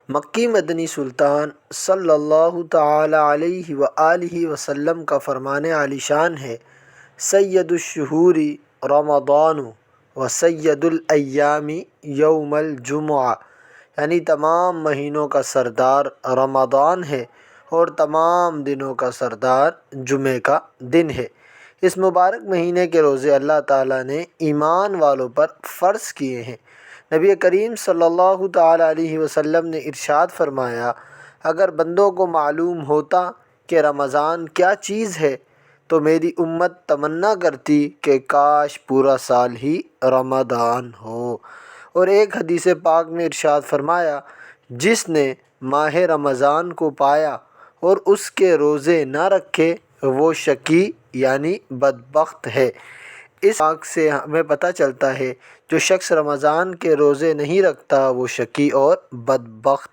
مکی مدنی سلطان صلی اللہ تعالی علیہ وآلہ وسلم کا فرمان عالی شان ہے، سید الشہور رمضان و سید الایام یوم الجمعہ، یعنی تمام مہینوں کا سردار رمضان ہے اور تمام دنوں کا سردار جمعہ کا دن ہے۔ اس مبارک مہینے کے روزے اللہ تعالیٰ نے ایمان والوں پر فرض کیے ہیں۔ نبی کریم صلی اللہ تعالی علیہ وسلم نے ارشاد فرمایا، اگر بندوں کو معلوم ہوتا کہ رمضان کیا چیز ہے تو میری امت تمنا کرتی کہ کاش پورا سال ہی رمضان ہو۔ اور ایک حدیث پاک میں ارشاد فرمایا، جس نے ماہ رمضان کو پایا اور اس کے روزے نہ رکھے وہ شقی یعنی بدبخت ہے۔ اس پاک سے ہمیں پتہ چلتا ہے جو شخص رمضان کے روزے نہیں رکھتا وہ شقی اور بدبخت